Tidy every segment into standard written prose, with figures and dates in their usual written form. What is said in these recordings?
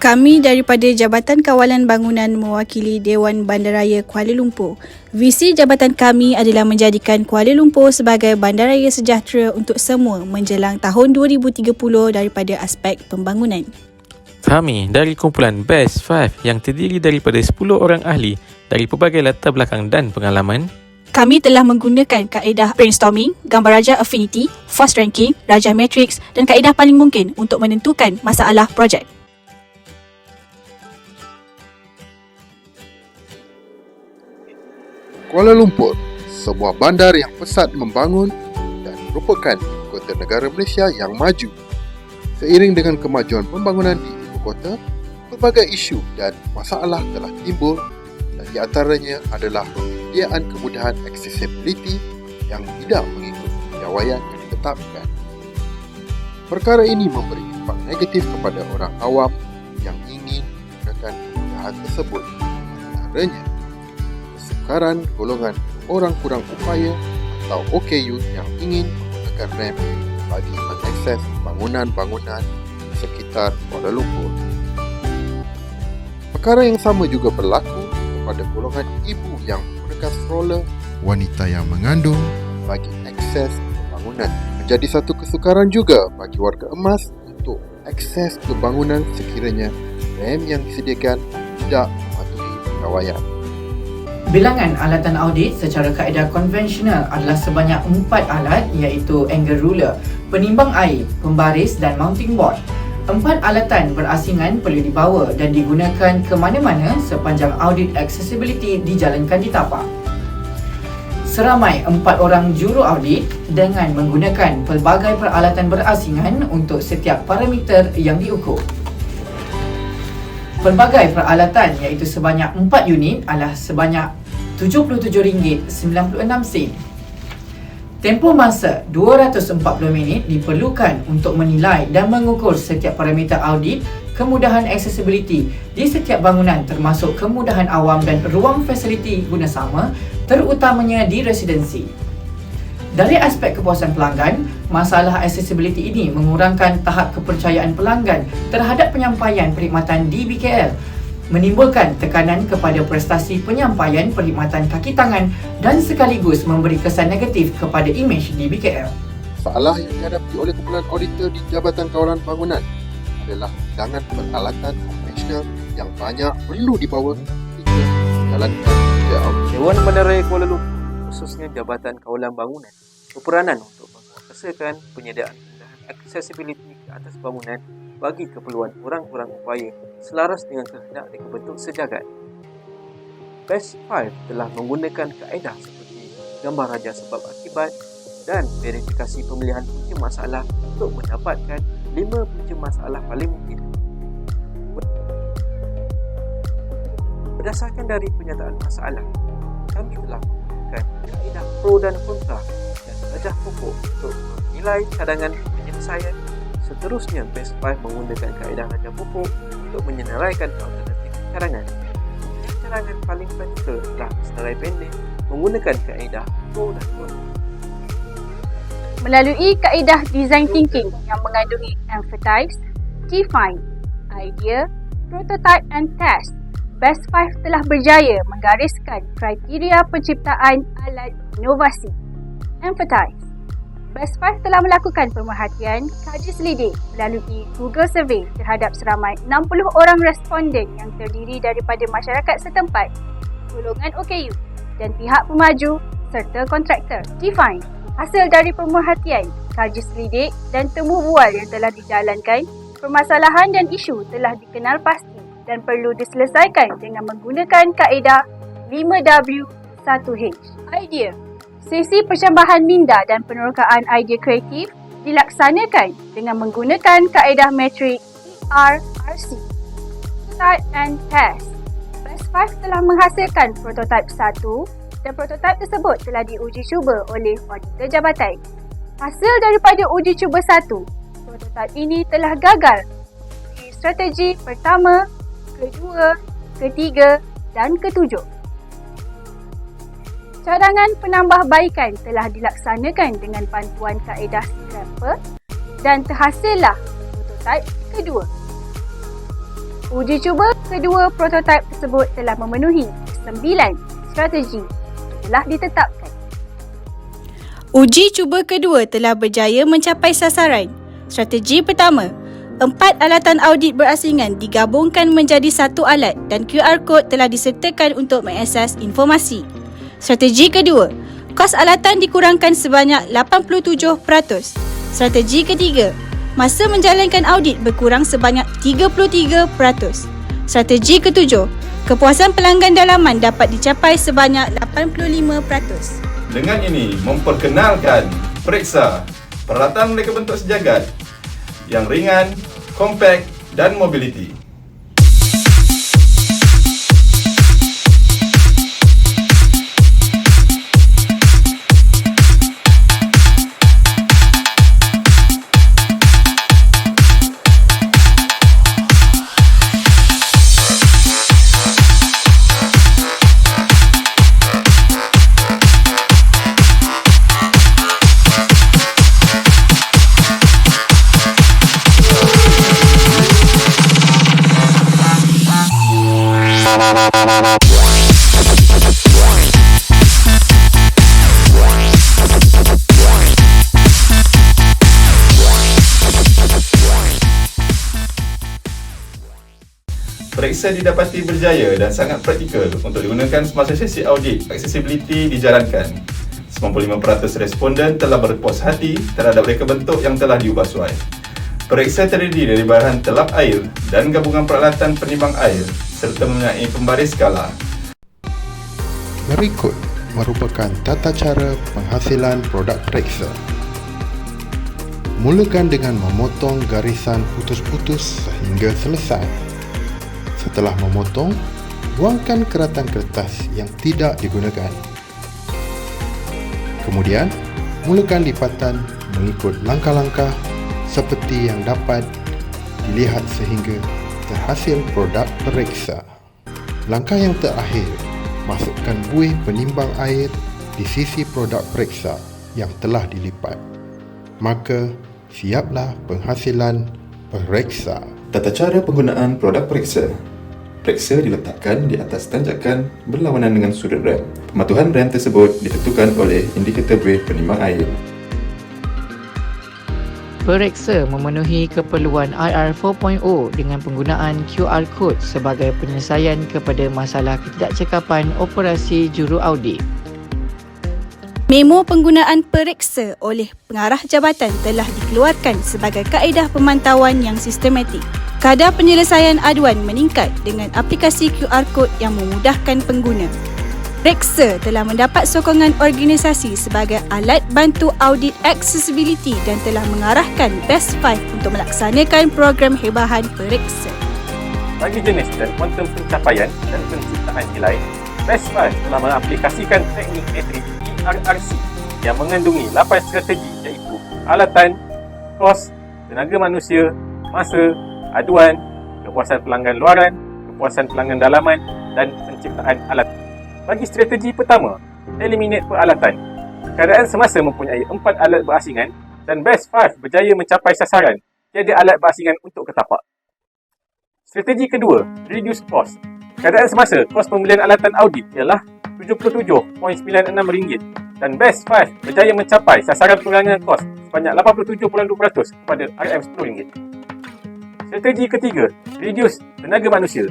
Kami daripada Jabatan Kawalan Bangunan mewakili Dewan Bandaraya Kuala Lumpur. Visi jabatan kami adalah menjadikan Kuala Lumpur sebagai bandaraya sejahtera untuk semua menjelang tahun 2030 daripada aspek pembangunan. Kami dari kumpulan Best 5 yang terdiri daripada 10 orang ahli dari pelbagai latar belakang dan pengalaman. Kami telah menggunakan kaedah brainstorming, gambar raja affinity, fast ranking, raja matrix dan kaedah paling mungkin untuk menentukan masalah projek. Kuala Lumpur, sebuah bandar yang pesat membangun dan merupakan kota negara Malaysia yang maju. Seiring dengan kemajuan pembangunan di ibu kota, pelbagai isu dan masalah telah timbul dan di antaranya adalah penyediaan kemudahan accessibility yang tidak mengikut piawaian yang ditetapkan. Perkara ini memberi impak negatif kepada orang awam yang ingin menggunakan kemudahan tersebut. Antaranya, kesukaran golongan orang kurang upaya atau OKU yang ingin menggunakan ramp bagi mengakses bangunan-bangunan sekitar Kuala Lumpur. Perkara yang sama juga berlaku kepada golongan ibu yang menggunakan stroller, wanita yang mengandung bagi akses bangunan. Menjadi satu kesukaran juga bagi warga emas untuk akses ke bangunan sekiranya ramp yang disediakan tidak mematuhi piawaian. Bilangan alatan audit secara kaedah konvensional adalah sebanyak 4 alat iaitu angle ruler, penimbang air, pembaris dan mounting board. 4 alatan berasingan perlu dibawa dan digunakan ke mana-mana sepanjang audit accessibility dijalankan di tapak. Seramai 4 orang juru audit dengan menggunakan pelbagai peralatan berasingan untuk setiap parameter yang diukur. Pelbagai peralatan iaitu sebanyak 4 unit adalah sebanyak RM77.96. Tempoh masa 240 minit diperlukan untuk menilai dan mengukur setiap parameter audit kemudahan accessibility di setiap bangunan termasuk kemudahan awam dan ruang fasiliti guna sama terutamanya di residensi. Dari aspek kepuasan pelanggan, masalah accessibility ini mengurangkan tahap kepercayaan pelanggan terhadap penyampaian perkhidmatan di BKL, menimbulkan tekanan kepada prestasi penyampaian perkhidmatan kaki tangan dan sekaligus memberi kesan negatif kepada imej di BKL. Masalah yang dihadapi oleh kumpulan auditor di Jabatan Kawalan Bangunan adalah hidangan peralatan konvensional yang banyak perlu dibawa ketika menjalankan kerja audit. Dewan Bandaraya Kuala Lumpur, khususnya Jabatan Kawalan Bangunan, berperanan untuk menguasakan penyediaan kemudahan accessibility ke atas bangunan bagi keperluan orang-orang upaya selaras dengan kehendak dikebentuk sejagat. Best 5 telah menggunakan kaedah seperti gambar raja sebab akibat dan verifikasi pemilihan punca masalah untuk mendapatkan 5 punca masalah paling mungkin. Berdasarkan dari penyataan masalah, kami telah menggunakan kaedah pro dan kontra dan darjah pokok untuk menilai cadangan penyelesaian. Seterusnya, Best 5 menggunakan kaedah darjah pokok untuk menyenaraikan alternatif cadangan. Cadangan paling praktikal adalah senarai pendek menggunakan kaedah pro dan kontra. Melalui kaedah design thinking yang mengandungi emphasize, define, idea, prototype and test, Best 5 telah berjaya menggariskan kriteria penciptaan alat inovasi. Empathize. Best 5 telah melakukan pemerhatian kaji selidik melalui Google Survey terhadap seramai 60 orang responden yang terdiri daripada masyarakat setempat, golongan OKU dan pihak pemaju serta kontraktor. Define. Hasil dari pemerhatian, kaji selidik dan temu bual yang telah dijalankan, permasalahan dan isu telah dikenal pasti dan perlu diselesaikan dengan menggunakan kaedah 5W1H. Idea. Sesi percambahan minda dan penerokaan idea kreatif dilaksanakan dengan menggunakan kaedah metrik ERRC. Prototype and test. Best 5 telah menghasilkan prototype 1 dan prototype tersebut telah diuji cuba oleh auditor jabatan. Hasil daripada uji cuba 1, prototype ini telah gagal di strategi pertama, kedua, ketiga dan ketujuh. Cadangan penambahbaikan telah dilaksanakan dengan bantuan kaedah Scrapper dan terhasillah prototype kedua. Uji cuba kedua prototipe tersebut telah memenuhi 9 strategi yang telah ditetapkan. Uji cuba kedua telah berjaya mencapai sasaran. Strategi pertama, 4 alatan audit berasingan digabungkan menjadi satu alat dan QR Code telah disertakan untuk mengakses informasi. Strategi kedua, kos alatan dikurangkan sebanyak 87%. Strategi ketiga, masa menjalankan audit berkurang sebanyak 33%. Strategi ketujuh, kepuasan pelanggan dalaman dapat dicapai sebanyak 85%. Dengan ini memperkenalkan Prexa, peralatan reka bentuk sejagat yang ringan, kompak dan mobility. Prexa didapati berjaya dan sangat praktikal untuk digunakan semasa sesi audit accessibility dijalankan. 95% responden telah berpuas hati terhadap reka bentuk yang telah diubah suai. Prexa terdiri dari bahan telap air dan gabungan peralatan penimbang air serta mempunyai pembaris skala. Berikut merupakan tata cara penghasilan produk Prexa. Mulakan dengan memotong garisan putus-putus sehingga selesai. Setelah memotong, buangkan keratan kertas yang tidak digunakan. Kemudian, mulakan lipatan mengikut langkah-langkah seperti yang dapat dilihat sehingga terhasil produk Prexa. Langkah yang terakhir, masukkan buih penimbang air di sisi produk Prexa yang telah dilipat. Maka, siaplah penghasilan Prexa. Tata cara penggunaan produk Prexa. Prexa diletakkan di atas tanjakan berlawanan dengan sudut rem. Pematuhan rem tersebut ditentukan oleh indikator buih penimbang air. Prexa memenuhi keperluan IR 4.0 dengan penggunaan QR Code sebagai penyelesaian kepada masalah ketidakcekapan operasi juru audit. Memo penggunaan Prexa oleh pengarah jabatan telah dikeluarkan sebagai kaedah pemantauan yang sistematik. Kadar penyelesaian aduan meningkat dengan aplikasi QR Code yang memudahkan pengguna. Prexa telah mendapat sokongan organisasi sebagai alat bantu audit accessibility dan telah mengarahkan Best 5 untuk melaksanakan program hebahan Prexa. Bagi jenis dan kuantum pencapaian dan penciptaan nilai, Best 5 telah mengaplikasikan teknik metrik ERRC yang mengandungi 8 strategi iaitu alatan, kos, tenaga manusia, masa, aduan, kepuasan pelanggan luaran, kepuasan pelanggan dalaman dan penciptaan alat. Bagi strategi pertama, eliminate peralatan. Keadaan semasa mempunyai 4 alat berasingan dan Best 5 berjaya mencapai sasaran tiada alat berasingan untuk ketapak. Strategi kedua, reduce cost. Keadaan semasa kos pembelian alatan audit ialah RM77.96 dan Best 5 berjaya mencapai sasaran pengurangan kos sebanyak 87.2% kepada RM10. Strategi ketiga, reduce tenaga manusia.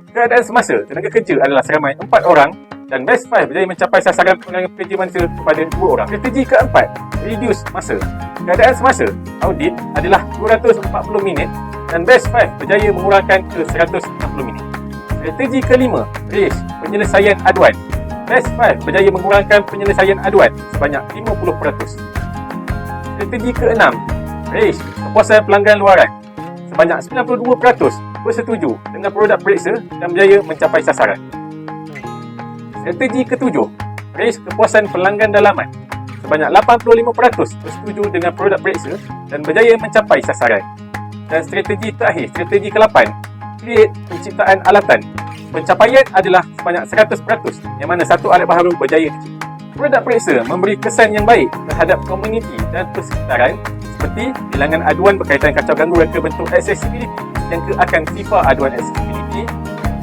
Keadaan semasa tenaga kerja adalah seramai 4 orang dan Best 5 berjaya mencapai sasaran pengurangan pekerja manusia kepada 2 orang. Strategi keempat, reduce masa. Keadaan semasa audit adalah 240 minit dan Best 5 berjaya mengurangkan ke 160 minit. Strategi kelima, raise penyelesaian aduan. Best 5 berjaya mengurangkan penyelesaian aduan sebanyak 50%. Strategi keenam, raise kepuasan pelanggan luaran. Sebanyak 92% bersetuju dengan produk Prexa dan berjaya mencapai sasaran. Strategi ketujuh, raise kepuasan pelanggan dalaman. Sebanyak 85% bersetuju dengan produk Prexa dan berjaya mencapai sasaran. Dan strategi terakhir, strategi ke-8, create penciptaan alatan. Pencapaian adalah sebanyak 100%, yang mana satu alat baharu berjaya dicipta. Produk periksa memberi kesan yang baik terhadap komuniti dan persekitaran seperti bilangan aduan berkaitan kacau ganggu reka bentuk accessibility yang akan FIFA aduan accessibility,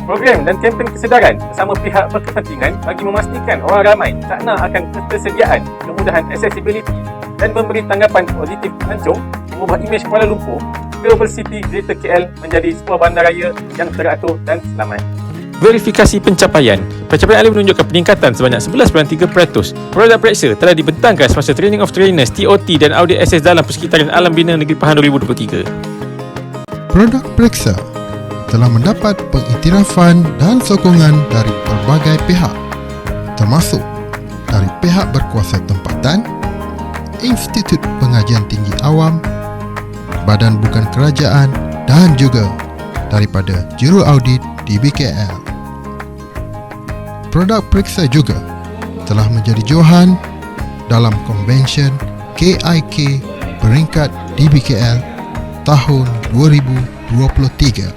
program dan kempen kesedaran bersama pihak berkepentingan bagi memastikan orang ramai takna akan ketersediaan kemudahan accessibility dan memberi tanggapan positif pelancong mengubah imej Kuala Lumpur Global City Greater KL menjadi sebuah bandaraya yang teratur dan selamat. Verifikasi pencapaian. Pencapaian ahli menunjukkan peningkatan sebanyak 11.3%. Produk periksa telah dibentangkan semasa Training of Trainers, TOT dan Audit SS dalam Persekitaran Alam Bina Negeri Pahang 2023. Produk periksa telah mendapat pengiktirafan dan sokongan dari pelbagai pihak, termasuk dari pihak berkuasa tempatan, Institut Pengajian Tinggi Awam, Badan Bukan Kerajaan dan juga daripada Juru Audit DBKL. Produk periksa juga telah menjadi johan dalam Konvensyen KIK peringkat DBKL tahun 2023.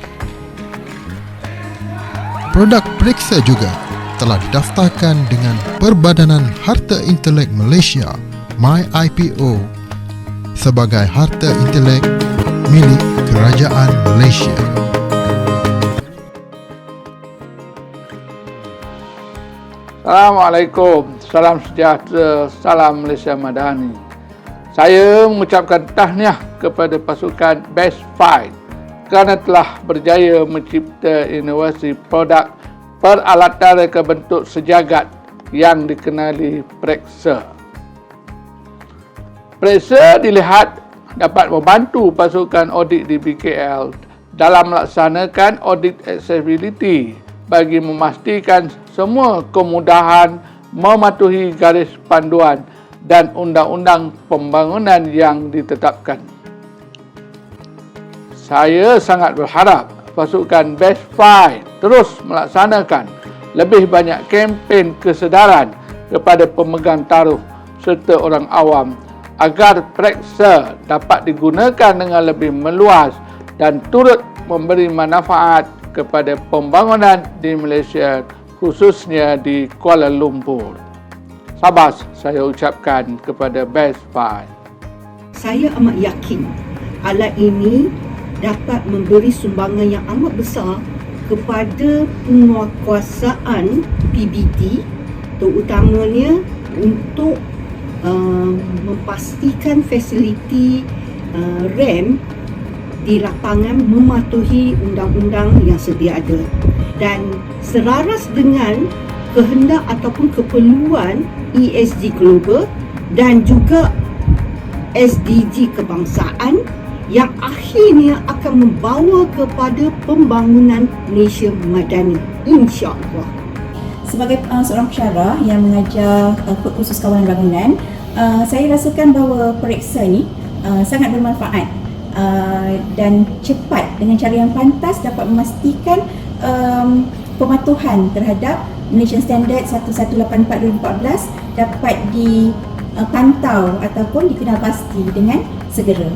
Produk periksa juga telah didaftarkan dengan Perbadanan Harta Intelek Malaysia MyIPO sebagai harta intelek milik Kerajaan Malaysia. Assalamualaikum, salam sejahtera, salam Malaysia Madani. Saya mengucapkan tahniah kepada pasukan Best Fight kerana telah berjaya mencipta inovasi produk peralatan reka bentuk sejagat yang dikenali Prexa. Prexa dilihat dapat membantu pasukan audit di BKL dalam melaksanakan audit accessibility bagi memastikan semua kemudahan mematuhi garis panduan dan undang-undang pembangunan yang ditetapkan. Saya sangat berharap pasukan Best Fight terus melaksanakan lebih banyak kempen kesedaran kepada pemegang taruh serta orang awam agar Prexa dapat digunakan dengan lebih meluas dan turut memberi manfaat kepada pembangunan di Malaysia, khususnya di Kuala Lumpur. Sabas saya ucapkan kepada Best Fight. Saya amat yakin alat ini dapat memberi sumbangan yang amat besar kepada penguatkuasaan PBT, terutamanya untuk memastikan fasiliti RAM di lapangan mematuhi undang-undang yang sedia ada dan selaras dengan kehendak ataupun keperluan ESG Global dan juga SDG kebangsaan yang akhirnya akan membawa kepada pembangunan Malaysia Madani, insya-Allah. Sebagai seorang pensyarah yang mengajar kod khusus kawalan bangunan, saya rasakan bahawa periksa ini sangat bermanfaat dan cepat dengan cara yang pantas dapat memastikan pematuhan terhadap Malaysian Standard 1184/2014 dapat dipantau ataupun dikenal pasti dengan segera.